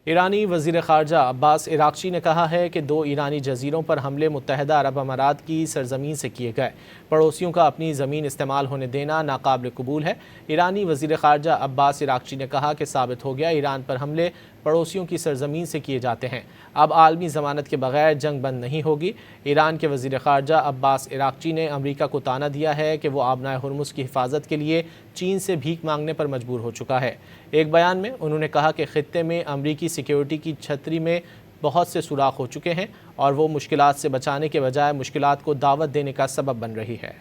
ایرانی وزیر خارجہ عباس عراقچی نے کہا ہے کہ 2 ایرانی جزیروں پر حملے متحدہ عرب امارات کی سرزمین سے کیے گئے۔ پڑوسیوں کا اپنی زمین استعمال ہونے دینا ناقابل قبول ہے۔ ایرانی وزیر خارجہ عباس عراقچی نے کہا کہ ثابت ہو گیا ایران پر حملے پڑوسیوں کی سرزمین سے کیے جاتے ہیں۔ اب عالمی ضمانت کے بغیر جنگ بند نہیں ہوگی۔ ایران کے وزیر خارجہ عباس عراقچی نے امریکہ کو طعنہ دیا ہے کہ وہ آبنائے ہرمز کی حفاظت کے لیے چین سے بھیک مانگنے پر مجبور ہو چکا ہے۔ ایک بیان میں انہوں نے کہا کہ خطے میں امریکی سیکیورٹی کی چھتری میں بہت سے سوراخ ہو چکے ہیں اور وہ مشکلات سے بچانے کے بجائے مشکلات کو دعوت دینے کا سبب بن رہی ہے۔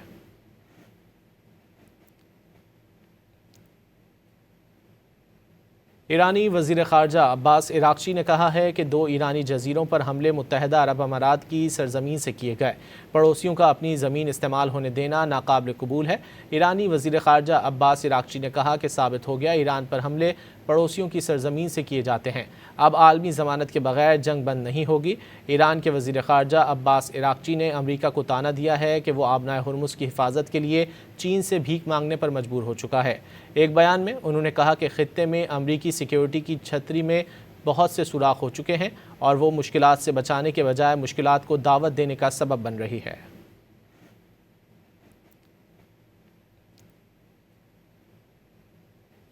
ایرانی وزیر خارجہ عباس عراقچی نے کہا ہے کہ 2 ایرانی جزیروں پر حملے متحدہ عرب امارات کی سرزمین سے کیے گئے۔ پڑوسیوں کا اپنی زمین استعمال ہونے دینا ناقابل قبول ہے۔ ایرانی وزیر خارجہ عباس عراقچی نے کہا کہ ثابت ہو گیا ایران پر حملے پڑوسیوں کی سرزمین سے کیے جاتے ہیں۔ اب عالمی ضمانت کے بغیر جنگ بند نہیں ہوگی۔ ایران کے وزیر خارجہ عباس عراقچی نے امریکہ کو طعنہ دیا ہے کہ وہ آبنائے ہرمز کی حفاظت کے لیے چین سے بھیک مانگنے پر مجبور ہو چکا ہے۔ ایک بیان میں انہوں نے کہا کہ خطے میں امریکی سیکیورٹی کی چھتری میں بہت سے سوراخ ہو چکے ہیں اور وہ مشکلات سے بچانے کے بجائے مشکلات کو دعوت دینے کا سبب بن رہی ہے۔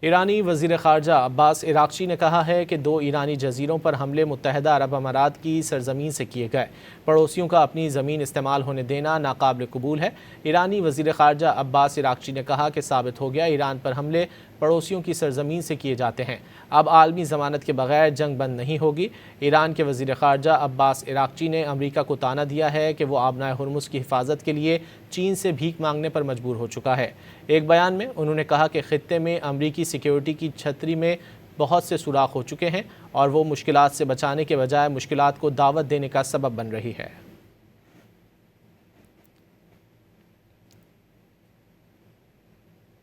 ایرانی وزیر خارجہ عباس عراقچی نے کہا ہے کہ 2 ایرانی جزیروں پر حملے متحدہ عرب امارات کی سرزمین سے کیے گئے۔ پڑوسیوں کا اپنی زمین استعمال ہونے دینا ناقابل قبول ہے۔ ایرانی وزیر خارجہ عباس عراقچی نے کہا کہ ثابت ہو گیا ایران پر حملے پڑوسیوں کی سرزمین سے کیے جاتے ہیں۔ اب عالمی ضمانت کے بغیر جنگ بند نہیں ہوگی۔ ایران کے وزیر خارجہ عباس عراقچی نے امریکہ کو طعنہ دیا ہے کہ وہ آبنائے ہرمز کی حفاظت کے لیے چین سے بھیک مانگنے پر مجبور ہو چکا ہے۔ ایک بیان میں انہوں نے کہا کہ خطے میں امریکی سیکیورٹی کی چھتری میں بہت سے سوراخ ہو چکے ہیں اور وہ مشکلات سے بچانے کے بجائے مشکلات کو دعوت دینے کا سبب بن رہی ہے۔